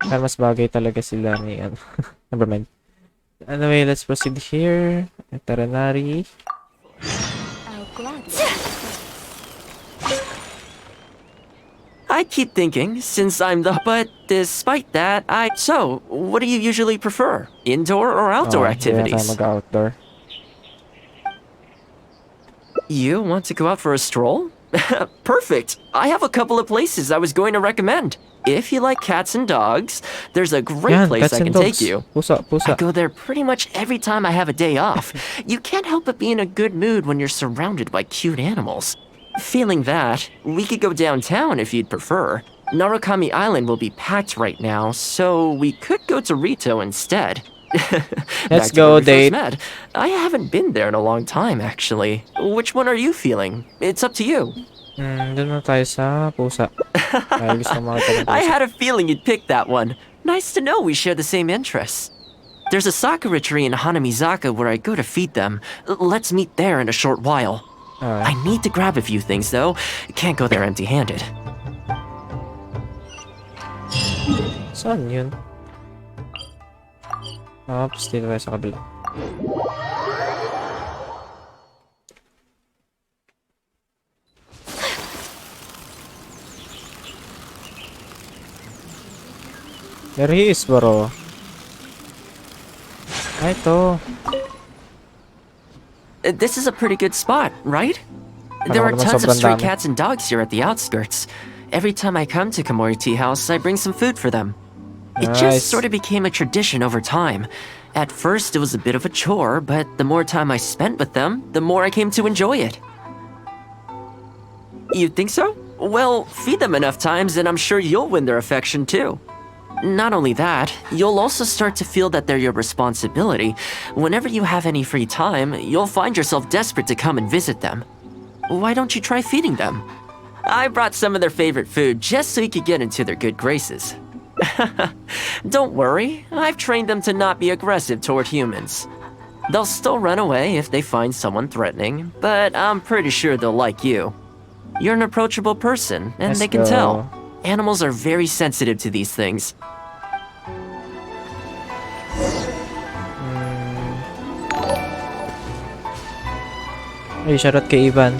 Kaya mas bagay talaga sila ni ano. Never mind. Anyway, let's proceed here. Veterinary. I keep thinking, since I'm the. But despite that, So, what do you usually prefer? Indoor or outdoor Oh, hindi na tayo activities? mag-outdoor. You want to go out for a stroll? Perfect. I have a couple of places I was going to recommend. If you like cats and dogs, there's a great Yan, place cats I and can take dogs. you. Pusa, I pusa. go there pretty much every time I have a day off. You can't help but be in a good mood when you're surrounded by cute animals. Feeling that, we could go downtown if you'd prefer. Narukami Island will be packed right now, so we could go to Rito instead. Let's Back to where go, we first date. met. I haven't been there in a long time, actually. Which one are you feeling? It's up to you. Doon na tayo sa pusa. Dahil gusto ko makita ng I pusa. had a feeling you'd pick that one. Nice to know we share the same interests. There's a sakura tree in Hanamizaka where I go to feed them. Let's meet there in a short while. I Alright. need to grab a few things, though. Can't go there empty-handed. Saan yun? Oops, dito tayo sa kabila. There he is, bro. Ay, ito. This is a pretty good spot, right? Ano There ko are naman tons of sobrang stray dami. cats and dogs here at the outskirts. Every time I come to Komori Tea House, I bring some food for them. It Nice. just sort of became a tradition over time. At first, it was a bit of a chore, but the more time I spent with them, the more I came to enjoy it. You think so? Well, feed them enough times and I'm sure you'll win their affection too. Not only that, you'll also start to feel that they're your responsibility. Whenever you have any free time, you'll find yourself desperate to come and visit them. Why don't you try feeding them? I brought some of their favorite food just so you could get into their good graces. Don't worry, I've trained them to not be aggressive toward humans. They'll still run away if they find someone threatening, but I'm pretty sure they'll like you. You're an approachable person, and Let's they can go. tell. Animals are very sensitive to these things. Ay, shoutout kay Ivan.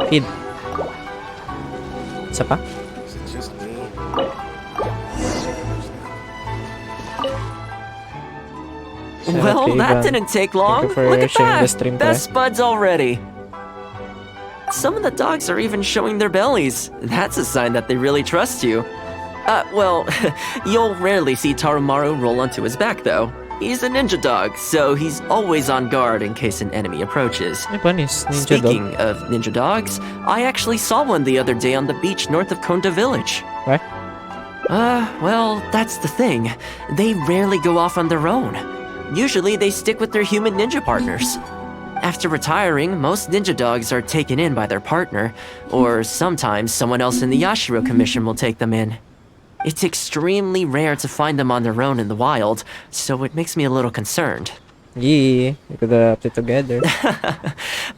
Feed. Isa pa? Shoutout Well, kay that Ivan. didn't take long. Thank you for Look at sharing the that. stream, Best buds already. Some of the dogs are even showing their bellies. That's a sign that they really trust you. Well, you'll rarely see Tarumaru roll onto his back, though. He's a ninja dog, so he's always on guard in case an enemy approaches. Ay, panis. Ninja dog. Speaking of ninja dogs, I actually saw one the other day on the beach north of Konda Village. What? Well, that's the thing. They rarely go off on their own. Usually, they stick with their human ninja partners. After retiring, most ninja dogs are taken in by their partner, or sometimes someone else in the Yashiro Commission will take them in. It's extremely rare to find them on their own in the wild, so it makes me a little concerned. Yeah, we could adapt it together.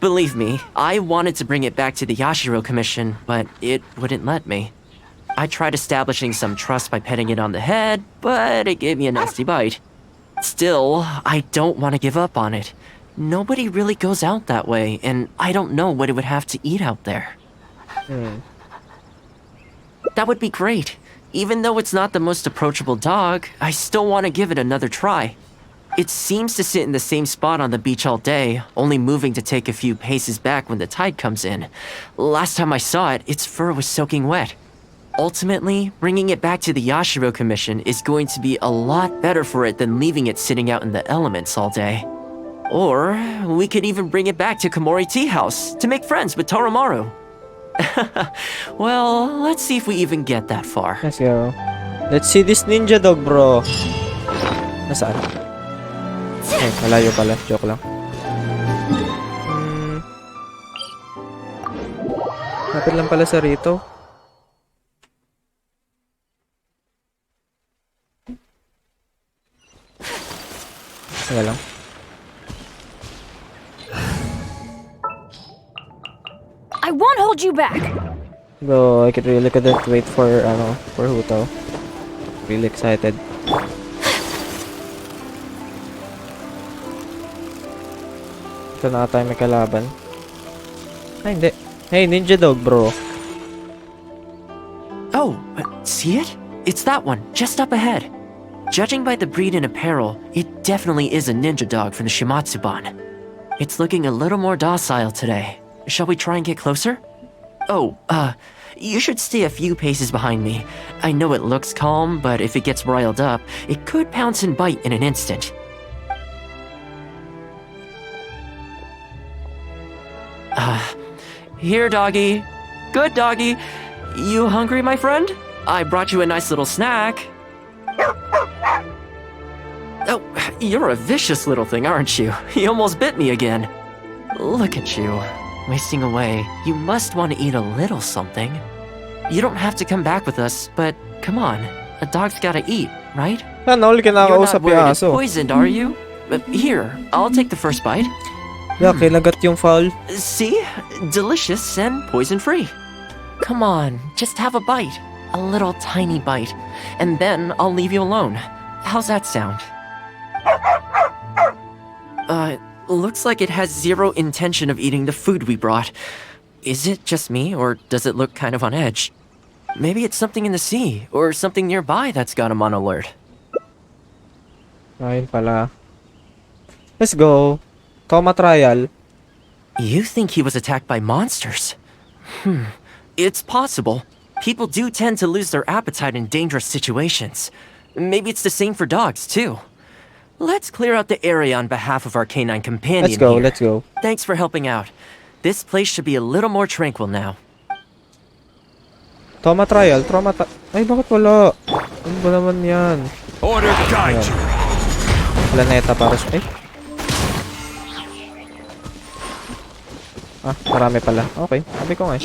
Believe me, I wanted to bring it back to the Yashiro Commission, but it wouldn't let me. I tried establishing some trust by petting it on the head, but it gave me a nasty bite. Still, I don't want to give up on it. Nobody really goes out that way, and I don't know what it would have to eat out there. That would be great. Even though it's not the most approachable dog, I still want to give it another try. It seems to sit in the same spot on the beach all day, only moving to take a few paces back when the tide comes in. Last time I saw it, its fur was soaking wet. Ultimately, bringing it back to the Yashiro Commission is going to be a lot better for it than leaving it sitting out in the elements all day. Or we could even bring it back to Komori Tea House to make friends with Toromaru. Well, let's see if we even get that far. Let's go. Let's see this ninja dog, bro. Nasaan? Ay, malayo pala. Joke lang. Lapit lang pala sa rito. Sige lang. I won't hold you back. Bro, I really couldn't wait for Huto. Really excited. Ito na tayo may kalaban. Ay, hindi. Hey, ninja dog, bro. Oh, see it? It's that one, just up ahead. Judging by the breed and apparel, it definitely is a ninja dog from the Shimatsuban. It's looking a little more docile today. Shall we try and get closer? Oh, you should stay a few paces behind me. I know it looks calm, but if it gets riled up, it could pounce and bite in an instant. Here, doggy. Good doggy. You hungry, my friend? I brought you a nice little snack. Oh, you're a vicious little thing, aren't you? You almost bit me again. Look at you, wasting away. You must want to eat a little something. You don't have to come back with us, but come on. A dog's gotta eat, right? Ano, ulit You're not kinakausap yung worried it's aso. poisoned, are you? Here, I'll take the first bite. Yeah, kinagat yung foul. See? Delicious and poison-free. Come on, just have a bite. A little tiny bite. And then I'll leave you alone. How's that sound? Looks like it has zero intention of eating the food we brought. Is it just me, or does it look kind of on edge? Maybe it's something in the sea, or something nearby that's got him on alert. Ayun pala. Let's go. Thoma trial. You think he was attacked by monsters? It's possible. People do tend to lose their appetite in dangerous situations. Maybe it's the same for dogs, too. Let's clear out the area on behalf of our canine companion Let's go, here. let's go. Thanks for helping out. This place should be a little more tranquil now. Thoma trial. Ay, bakit wala? Ano ba naman yan? Order guide you. Planeta para sa... Ay. Ah, marami pala. Okay, sabi ko nga.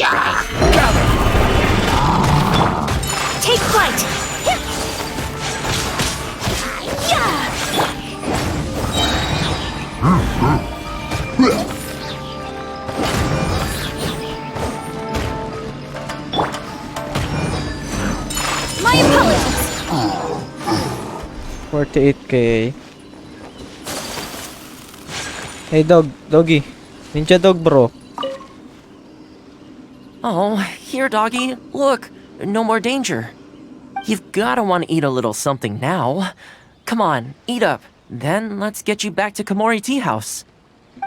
Take flight! My apologies! 48k. Hey, doggy. Ninja dog, bro. Oh, here, doggy. Look, no more danger. You've gotta want to eat a little something now. Come on, eat up. Then let's get you back to Komori Tea House.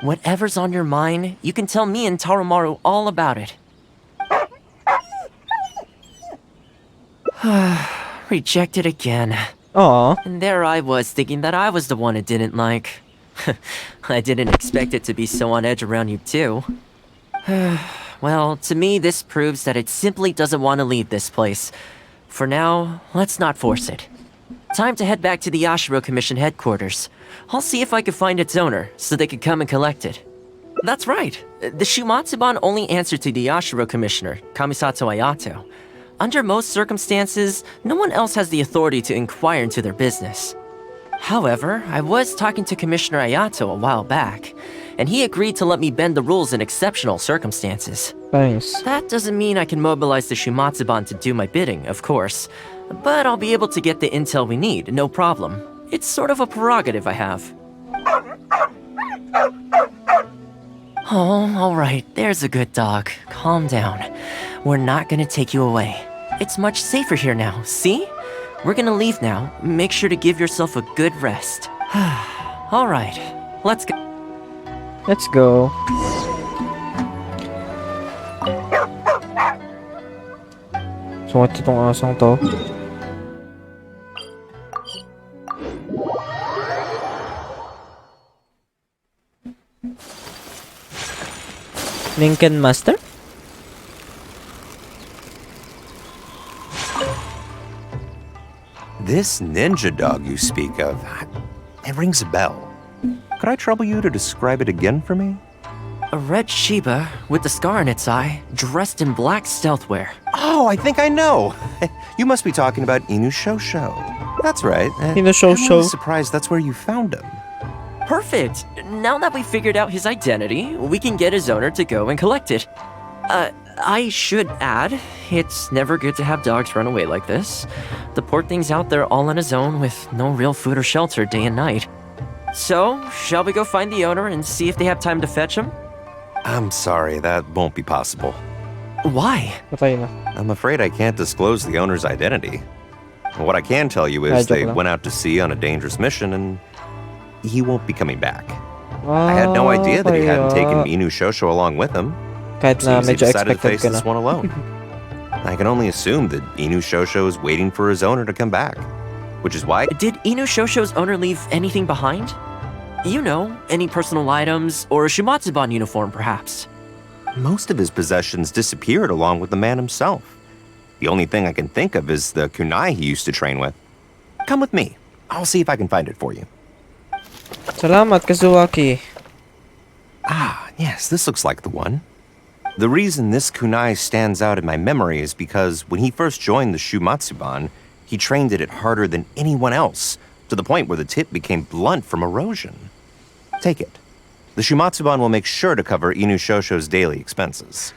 Whatever's on your mind, you can tell me and Tarumaru all about it. Rejected again. Aw. And there I was thinking that I was the one it didn't like. I didn't expect it to be so on edge around you too. Well, to me this proves that it simply doesn't want to leave this place. For now, let's not force it. Time to head back to the Yashiro Commission headquarters. I'll see if I can find its owner, so they could come and collect it. That's right. The Shumatsuban only answer to the Yashiro Commissioner, Kamisato Ayato. Under most circumstances, no one else has the authority to inquire into their business. However, I was talking to Commissioner Ayato a while back, and he agreed to let me bend the rules in exceptional circumstances. Thanks. That doesn't mean I can mobilize the Shumatsuban to do my bidding, of course. But I'll be able to get the intel we need, no problem. It's sort of a prerogative I have. Oh, alright, there's a good dog. Calm down. We're not gonna take you away. It's much safer here now, see? We're gonna leave now. Make sure to give yourself a good rest. Alright, let's go. Let's go. Sungat itong asong to. Lincoln Master? This ninja dog you speak of, it rings a bell. Could I trouble you to describe it again for me? A red Shiba with a scar in its eye, dressed in black stealth wear. Oh, I think I know. You must be talking about Inu Shosho. That's right. Inu Shosho. I'm really surprised that's where you found him. Perfect! Now that we figured out his identity, we can get his owner to go and collect it. I should add, it's never good to have dogs run away like this. The poor thing's out there all on his own with no real food or shelter day and night. So, shall we go find the owner and see if they have time to fetch him? I'm sorry, that won't be possible. Why? Patay na. I'm afraid I can't disclose the owner's identity. What I can tell you is joke they lang. went out to sea on a dangerous mission and he won't be coming back. I had no idea that he hadn't taken Inu Shosho along with him. Kahit na Seems he medyo decided to expected face ko na. this one alone. I can only assume that Inu Shosho is waiting for his owner to come back, which is why Did Inu Shosho's owner leave anything behind? You know, any personal items or a Shimatsuban uniform, perhaps. most of his possessions disappeared along with the man himself. The only thing I can think of is the kunai he used to train with. Come with me. I'll see if I can find it for you. Salamat, Kazuaki. Ah, yes, this looks like the one. The reason this kunai stands out in my memory is because when he first joined the Shumatsuban, he trained at it harder than anyone else, to the point where the tip became blunt from erosion. Take it. The Shumatsuban will make sure to cover Inu Shosho's daily expenses.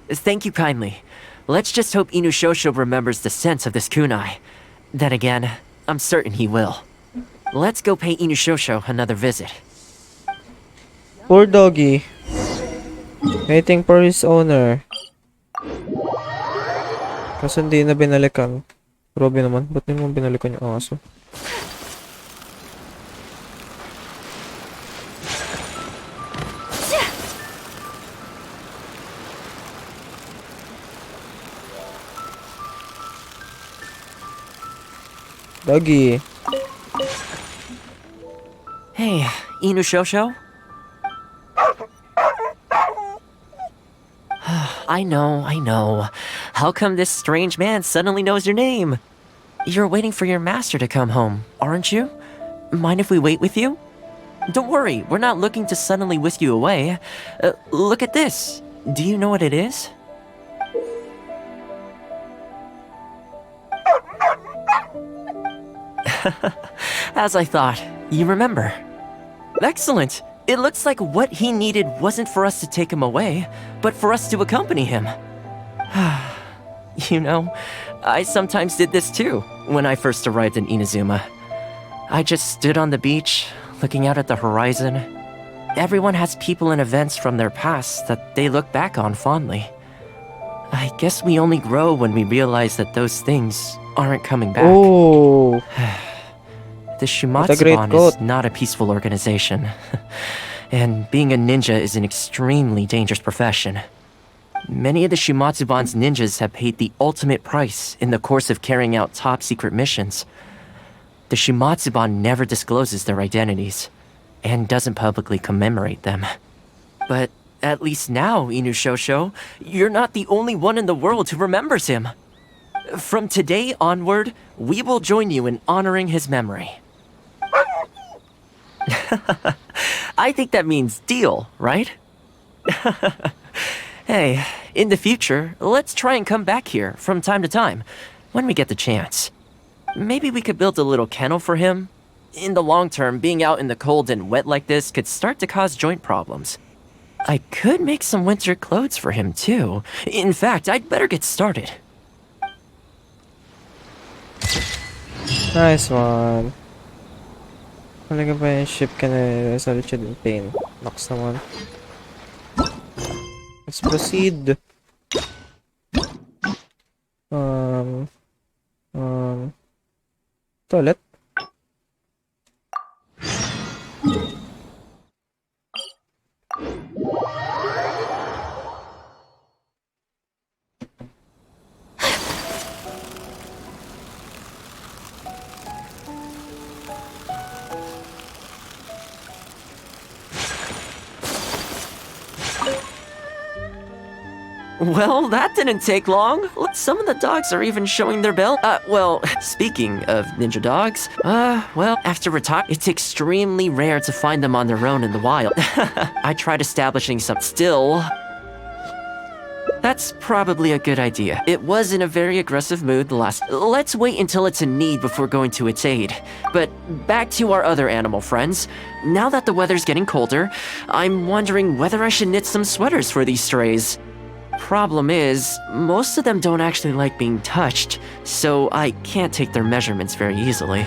Thank you kindly. Let's just hope Inu Shosho remembers the sense of this kunai. Then again, I'm certain he will. Let's go pay Inu Shosho another visit. Poor doggy. Waiting for his owner. Kasi hindi na binalikan. Grabe naman. Ba't hindi mo binalikan yung aso? Doggy. Hey, Inu Shosho? I know. How come this strange man suddenly knows your name? You're waiting for your master to come home, aren't you? Mind if we wait with you? Don't worry, we're not looking to suddenly whisk you away. Look at this. Do you know what it is? As I thought, you remember. Excellent. It looks like what he needed wasn't for us to take him away, but for us to accompany him. You know, I sometimes did this too, when I first arrived in Inazuma. I just stood on the beach, looking out at the horizon. Everyone has people and events from their past that they look back on fondly. I guess we only grow when we realize that those things aren't coming back. Oh. The a great Shimatsuban quote. is not a peaceful organization. And being a ninja is an extremely dangerous profession. Many of the Shimatsuban's ninjas have paid the ultimate price in the course of carrying out top-secret missions. The Shimatsuban never discloses their identities, and doesn't publicly commemorate them. But at least now, Inu Shosho, you're not the only one in the world who remembers him. From today onward, we will join you in honoring his memory. I think that means deal, right? Hey, in the future, let's try and come back here from time to time, when we get the chance. Maybe we could build a little kennel for him. In the long term, being out in the cold and wet like this could start to cause joint problems. I could make some winter clothes for him too. In fact, I'd better get started. Nice one. Talaga ba yung ship ka na resolution in pain? Nox naman. Let's proceed. Toilet? Well, that didn't take long. Look, some of the dogs are even showing their bell. Well, speaking of ninja dogs, well, after retire, it's extremely rare to find them on their own in the wild. I tried establishing some still. That's probably a good idea. It was in a very aggressive mood the last. Let's wait until it's in need before going to its aid. But back to our other animal friends. Now that the weather's getting colder, I'm wondering whether I should knit some sweaters for these strays. problem is, most of them don't actually like being touched, so I can't take their measurements very easily.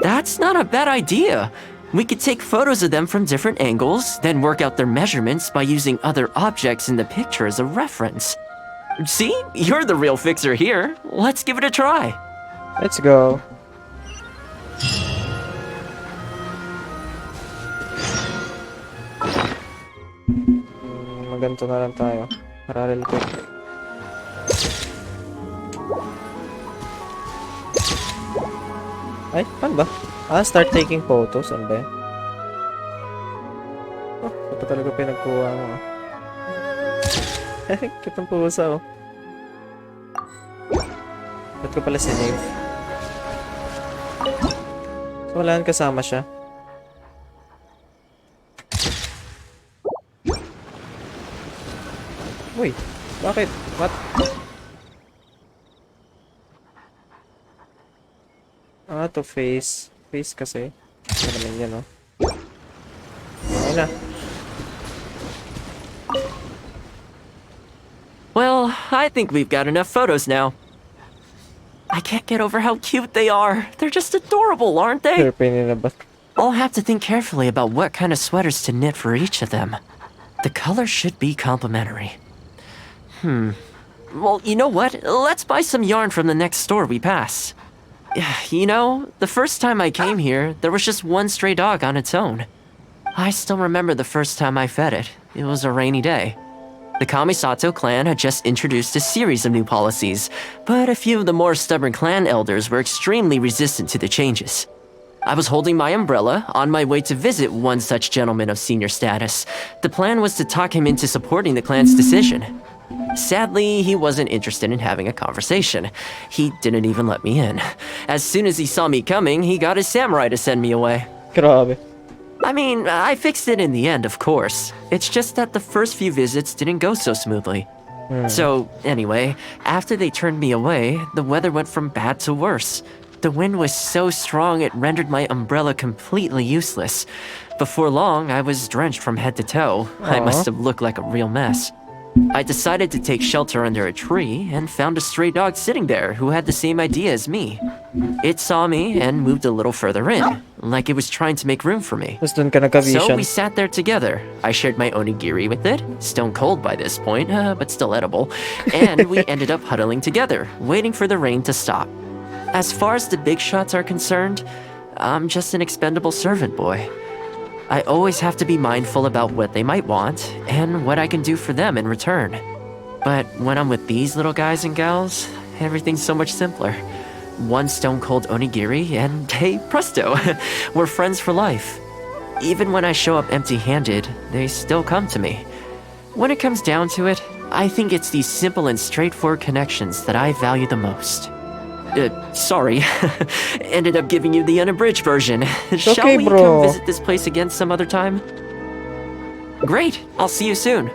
That's not a bad idea. We could take photos of them from different angles, then work out their measurements by using other objects in the picture as a reference. See? You're the real fixer here. Let's give it a try. Let's go. Maganto na lang tayo. Parallel quick. Ay, paano ba? Start taking photos. Ano ba yan? Oh, ito talaga pinagkuha mo. Kitang pusa, oh. Ba't ko pala sinave? So, wala nang kasama siya. Uy, bakit? What? To face. Face kasi. Ano naman yan, oh. Ayun na. Well, I think we've got enough photos now. I can't get over how cute they are. They're just adorable, aren't they? Sure, painin na ba? I'll have to think carefully about what kind of sweaters to knit for each of them. The colors should be complementary. Well, you know what? Let's buy some yarn from the next store we pass. You know, the first time I came here, there was just one stray dog on its own. I still remember the first time I fed it. It was a rainy day. The Kamisato clan had just introduced a series of new policies, but a few of the more stubborn clan elders were extremely resistant to the changes. I was holding my umbrella on my way to visit one such gentleman of senior status. The plan was to talk him into supporting the clan's decision. Sadly, he wasn't interested in having a conversation. He didn't even let me in. As soon as he saw me coming, he got his samurai to send me away. Grabe. I mean, I fixed it in the end, of course. It's just that the first few visits didn't go so smoothly. So, anyway, after they turned me away, the weather went from bad to worse. The wind was so strong it rendered my umbrella completely useless. Before long, I was drenched from head to toe. I must have looked like a real mess. I decided to take shelter under a tree and found a stray dog sitting there who had the same idea as me. It saw me and moved a little further in, like it was trying to make room for me. Tapos dun ka nagka-vision. So we sat there together. I shared my onigiri with it, stone cold by this point, but still edible, and we ended up huddling together, waiting for the rain to stop. As far as the big shots are concerned, I'm just an expendable servant boy. I always have to be mindful about what they might want and what I can do for them in return. But when I'm with these little guys and gals, everything's so much simpler. One stone-cold onigiri and, hey, presto, we're friends for life. Even when I show up empty-handed, they still come to me. When it comes down to it, I think it's these simple and straightforward connections that I value the most. Sorry. Ended up giving you the unabridged version. Shall okay, we bro. come visit this place again some other time? Great. I'll see you soon.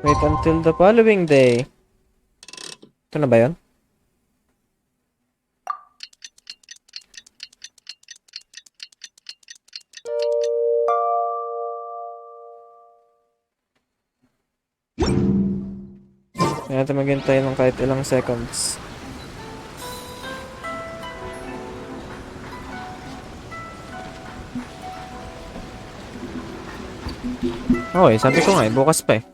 Wait until the following day. Ito na ba yun? Kaya natin maghintay ng kahit ilang seconds. Okay, sabi ko nga bukas pa eh.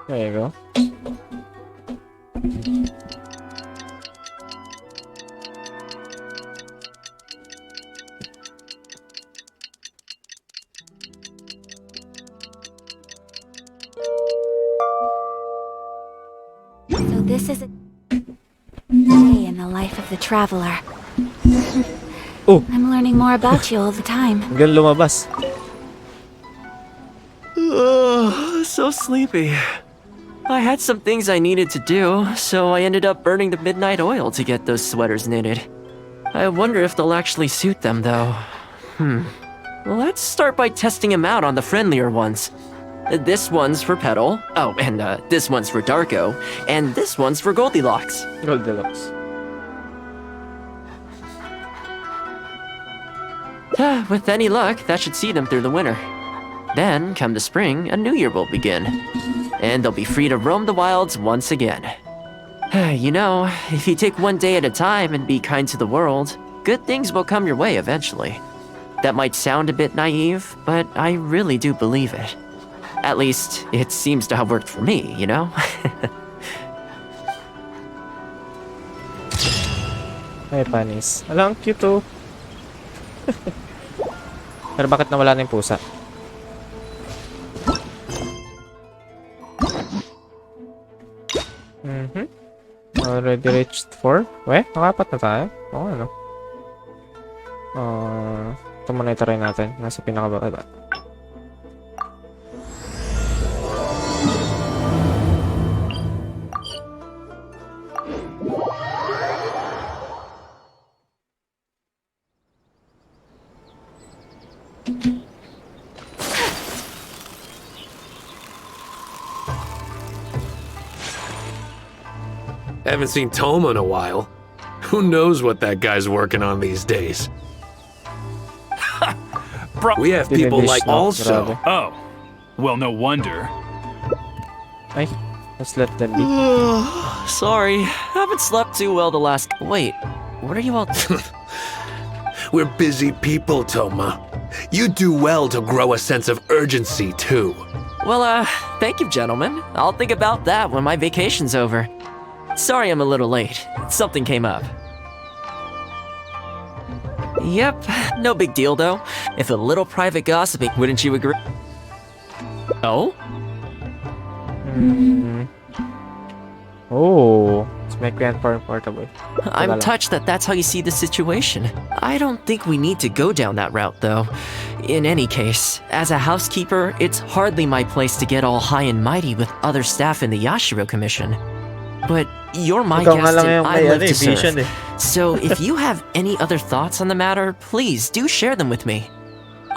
There you go. So this is a day in the life of the traveler. Oh. I'm learning more about you all the time. Hanggang lumabas. So sleepy. I had some things I needed to do, so I ended up burning the midnight oil to get those sweaters knitted. I wonder if they'll actually suit them, though. Let's start by testing them out on the friendlier ones. This one's for Petal. Oh, and this one's for Darko. And this one's for Goldilocks. Goldilocks. With any luck, that should see them through the winter. Then, come the spring, a new year will begin. And they'll be free to roam the wilds once again. You know, if you take one day at a time and be kind to the world, good things will come your way eventually. That might sound a bit naive, but I really do believe it. At least, it seems to have worked for me, you know? Ay, panis. Alam, cute oh. Pero bakit nawala na yung pusa? Already reached 4? Weh, nakapat na tayo? Oo, ano? Ito muna itry natin. Nasa pinakababa. Haven't seen Thoma in a while. Who knows what that guy's working on these days? We have people like also. Oh, well, no wonder. Ay, let's let them be. Sorry, haven't slept too well the last... Wait, what are you all... We're busy people, Thoma. You do well to grow a sense of urgency, too. Well, thank you, gentlemen. I'll think about that when my vacation's over. Sorry I'm a little late. Something came up. Yep, no big deal though. If a little private gossiping, wouldn't you agree? Oh? Oh, it's my grandpa portable. I'm touched that that's how you see the situation. I don't think we need to go down that route though. In any case, as a housekeeper, it's hardly my place to get all high and mighty with other staff in the Yashiro Commission. But you're my Ikaw nga guest lang and yung I may live to vision serve. So if you have any other thoughts on the matter, please do share them with me.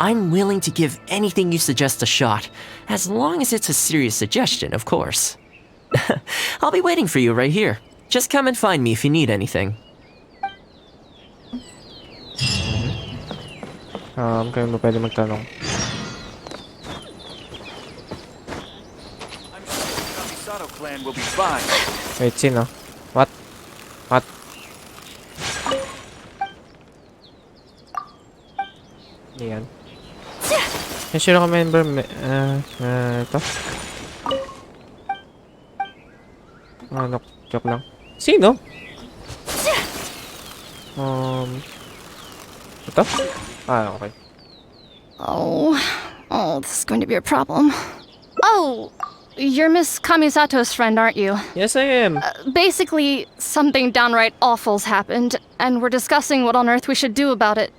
I'm willing to give anything you suggest a shot, as long as it's a serious suggestion, of course. I'll be waiting for you right here. Just come and find me if you need anything. Kayo mo pwede magtanong. I'm sure the Kamisato clan will be fine. Wait, sino? What? What? Yan. Sino ka member? Ito? Ano? Joke lang. Sino? Ito? Ah, okay. Oh, this is going to be a problem. Oh, you're Miss Kamisato's friend, aren't you? Yes, I am. Basically, something downright awful's happened, and we're discussing what on earth we should do about it.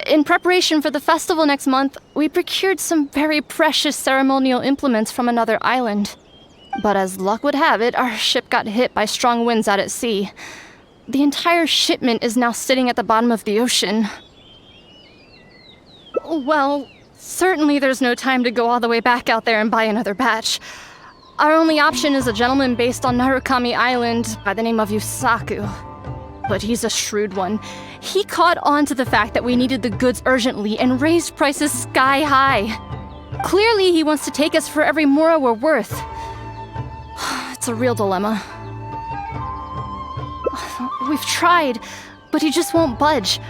In preparation for the festival next month, we procured some very precious ceremonial implements from another island. But as luck would have it, our ship got hit by strong winds out at sea. The entire shipment is now sitting at the bottom of the ocean. Well, certainly there's no time to go all the way back out there and buy another batch. Our only option is a gentleman based on Narukami Island by the name of Yusaku. But he's a shrewd one. He caught on to the fact that we needed the goods urgently and raised prices sky high. Clearly, he wants to take us for every mora we're worth. It's a real dilemma. We've tried, but he just won't budge.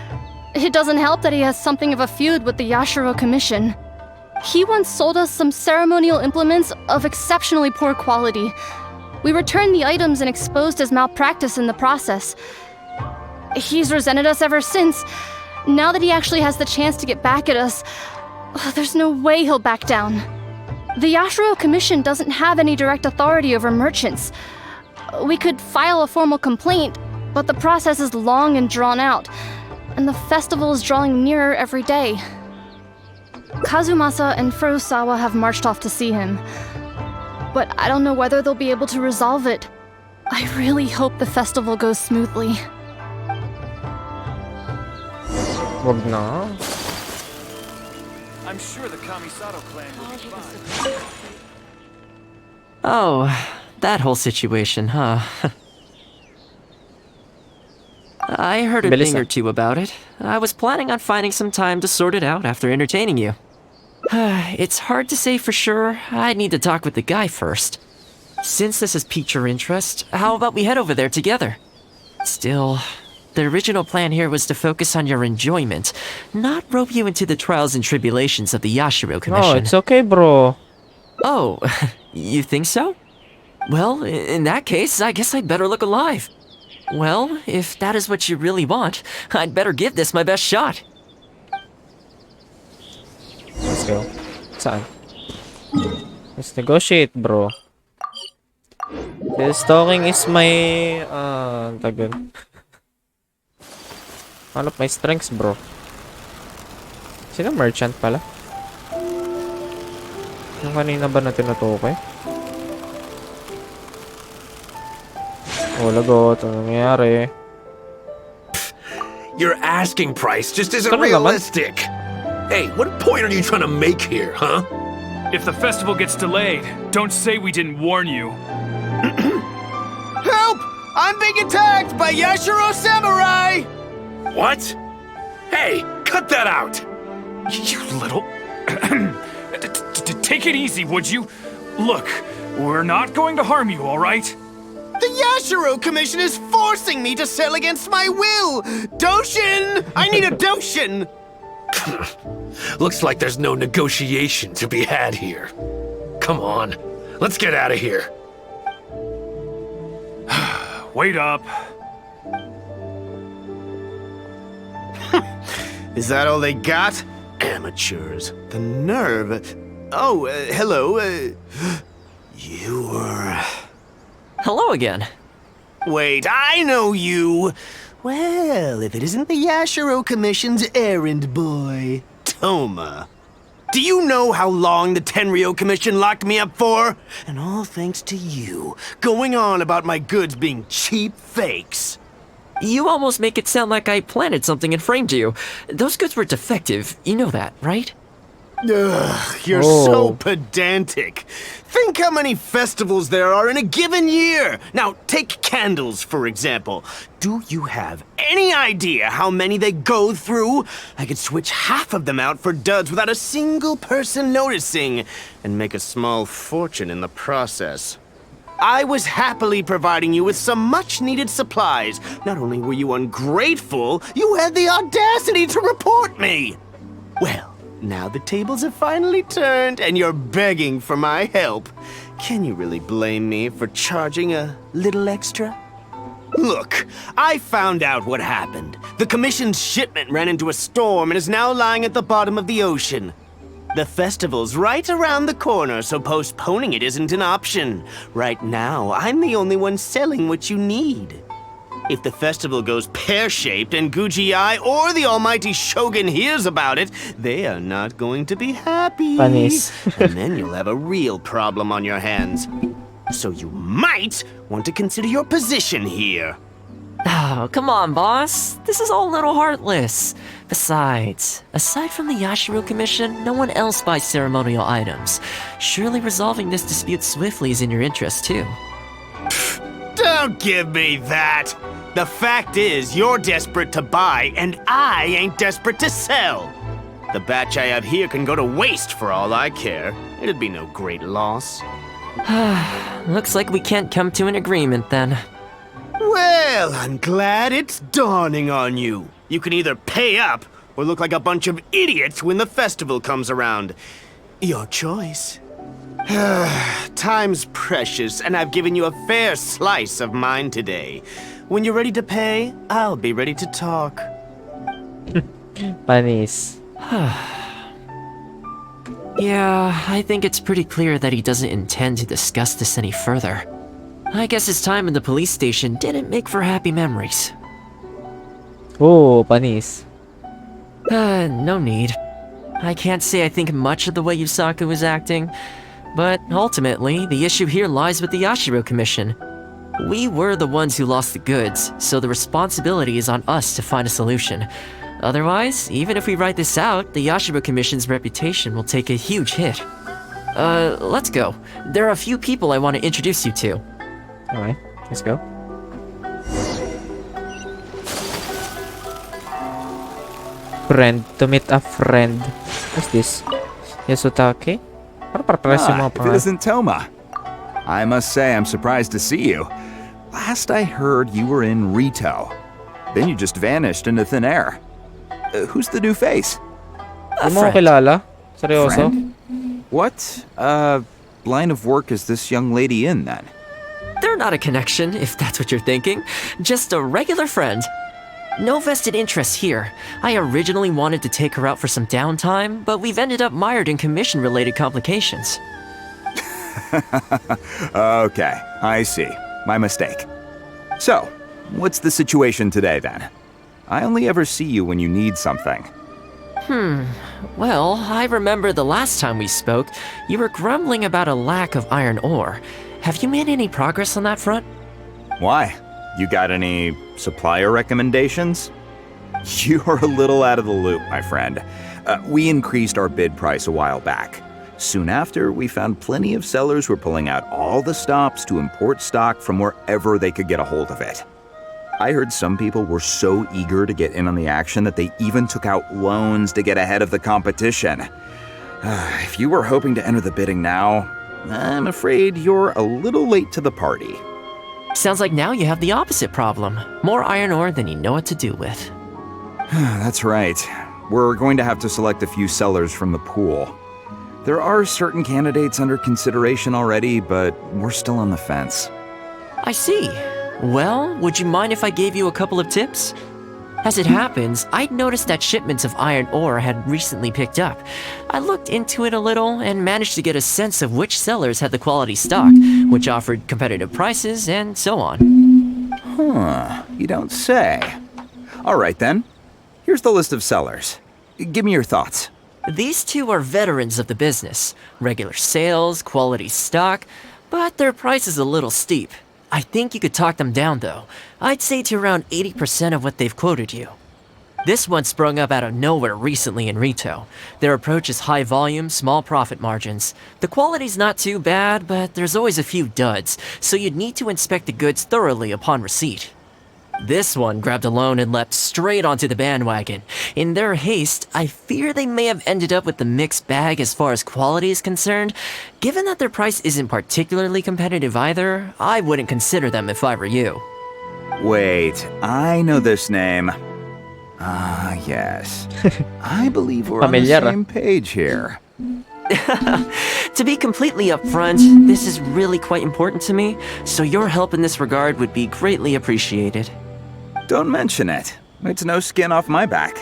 It doesn't help that he has something of a feud with the Yashiro Commission. He once sold us some ceremonial implements of exceptionally poor quality. We returned the items and exposed his malpractice in the process. He's resented us ever since. Now that he actually has the chance to get back at us, there's no way he'll back down. The Yashiro Commission doesn't have any direct authority over merchants. We could file a formal complaint, but the process is long and drawn out, and the festival is drawing nearer every day. Kazumasa and Furusawa have marched off to see him, but I don't know whether they'll be able to resolve it. I really hope the festival goes smoothly. Wag na. I'm sure the Kamisato clan will be fine. Oh, that whole situation, huh? I heard a Bilis thing ah. or two about it. I was planning on finding some time to sort it out after entertaining you. It's hard to say for sure. I'd need to talk with the guy first. Since this has piqued your interest, how about we head over there together? Still, the original plan here was to focus on your enjoyment, not rope you into the trials and tribulations of the Yashiro No, Commission. it's okay, bro. Oh, you think so? Well, in that case, I guess I'd better look alive. Well, if that is what you really want, I'd better give this my best shot. Let's go. Saan? Let's negotiate, bro. This stalking is my... tagal. All of my strengths, bro. Sino merchant pala? Yung kanina ba na tinutukoy? Oh, lagot. Ano nangyayari? Your asking price just isn't Tama naman. realistic. Hey, what point are you trying to make here, huh? If the festival gets delayed, don't say we didn't warn you. Help! I'm being attacked by Yashiro Samurai! What? Hey, cut that out! You little... Take it easy, would you? Look, we're not going to harm you, all right? The Yashiro Commission is forcing me to sell against my will! Doshin! I need a Doshin! Looks like there's no negotiation to be had here. Come on, let's get out of here. Wait up. Is that all they got? Amateurs. The nerve. Oh, hello. You were... Hello again. Wait, I know you! Well, if it isn't the Yashiro Commission's errand boy, Thoma. Do you know how long the Tenryo Commission locked me up for? And all thanks to you, going on about my goods being cheap fakes. You almost make it sound like I planted something and framed you. Those goods were defective, you know that, right? Ugh, you're Oh. so pedantic. Think how many festivals there are in a given year. Now, take candles, for example. Do you have any idea how many they go through? I could switch half of them out for duds without a single person noticing, and make a small fortune in the process. I was happily providing you with some much-needed supplies. Not only were you ungrateful, you had the audacity to report me. Well, now the tables have finally turned and you're begging for my help. Can you really blame me for charging a little extra? Look, I found out what happened. The Commission's shipment ran into a storm and is now lying at the bottom of the ocean. The festival's right around the corner, so postponing it isn't an option. Right now, I'm the only one selling what you need. If the festival goes pear-shaped and Guji-ai or the almighty Shogun hears about it, they are not going to be happy. Panis. And then you'll have a real problem on your hands. So you might want to consider your position here. Oh, come on, boss. This is all a little heartless. Besides, aside from the Yashiro Commission, no one else buys ceremonial items. Surely resolving this dispute swiftly is in your interest, too. Don't give me that! The fact is, you're desperate to buy, and I ain't desperate to sell. The batch I have here can go to waste for all I care. It'd be no great loss. Looks like we can't come to an agreement, then. Well, I'm glad it's dawning on you. You can either pay up, or look like a bunch of idiots when the festival comes around. Your choice. Time's precious, and I've given you a fair slice of mine today. When you're ready to pay, I'll be ready to talk. Panis. Yeah, I think it's pretty clear that he doesn't intend to discuss this any further. I guess his time in the police station didn't make for happy memories. Oh, panis. No need. I can't say I think much of the way Yusaku was acting, but ultimately, the issue here lies with the Yashiro Commission. We were the ones who lost the goods, so the responsibility is on us to find a solution. Otherwise, even if we write this out, the Yashiro Commission's reputation will take a huge hit. Let's go. There are a few people I want to introduce you to. Okay, let's go. Friend. To meet a friend. What's this? Yasutake? Parang parang yung mga If it pangalan. isn't Thoma. I must say I'm surprised to see you. Last I heard, you were in Rito. Then you just vanished into thin air. Who's the new face? A Hindi mo ko friend. kilala? Seryoso? What, line of work is this young lady in then? They're not a connection, if that's what you're thinking. Just a regular friend. No vested interest here. I originally wanted to take her out for some downtime, but we've ended up mired in commission-related complications. Okay, I see. My mistake. So, what's the situation today then? I only ever see you when you need something. Well, I remember the last time we spoke, you were grumbling about a lack of iron ore. Have you made any progress on that front? Why? You got any supplier recommendations? You're a little out of the loop, my friend. We increased our bid price a while back. Soon after, we found plenty of sellers were pulling out all the stops to import stock from wherever they could get a hold of it. I heard some people were so eager to get in on the action that they even took out loans to get ahead of the competition. If you were hoping to enter the bidding now, I'm afraid you're a little late to the party. Sounds like now you have the opposite problem. More iron ore than you know what to do with. That's right. We're going to have to select a few sellers from the pool. There are certain candidates under consideration already, but we're still on the fence. I see. Well, would you mind if I gave you a couple of tips? As it happens, I'd noticed that shipments of iron ore had recently picked up. I looked into it a little and managed to get a sense of which sellers had the quality stock, which offered competitive prices, and so on. Huh, you don't say. All right then. Here's the list of sellers. Give me your thoughts. These two are veterans of the business. Regular sales, quality stock, but their price is a little steep. I think you could talk them down though. I'd say to around 80% of what they've quoted you. This one sprung up out of nowhere recently in Rito. Their approach is high volume, small profit margins. The quality's not too bad, but there's always a few duds, so you'd need to inspect the goods thoroughly upon receipt. This one grabbed a loan and leapt straight onto the bandwagon. In their haste, I fear they may have ended up with the mixed bag as far as quality is concerned. Given that their price isn't particularly competitive either, I wouldn't consider them if I were you. Wait, I know this name. Ah, yes. I believe we're on the Familiar, ah. same page here. To be completely upfront, this is really quite important to me, so your help in this regard would be greatly appreciated. Don't mention it. It's no skin off my back.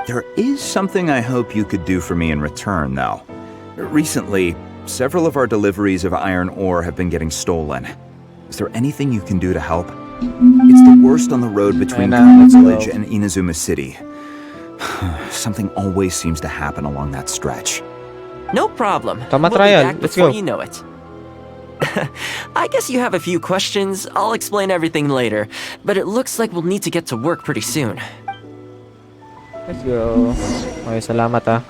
There is something I hope you could do for me in return, though. Recently, several of our deliveries of iron ore have been getting stolen. Is there anything you can do to help? It's the worst on the road between Kane's Village and Inazuma City. Something always seems to happen along that stretch. No problem. Tama We'll be trial. back Let's before go. you know it. I guess you have a few questions. I'll explain everything later, but it looks like we'll need to get to work pretty soon. Let's go. Okay, salamat ah.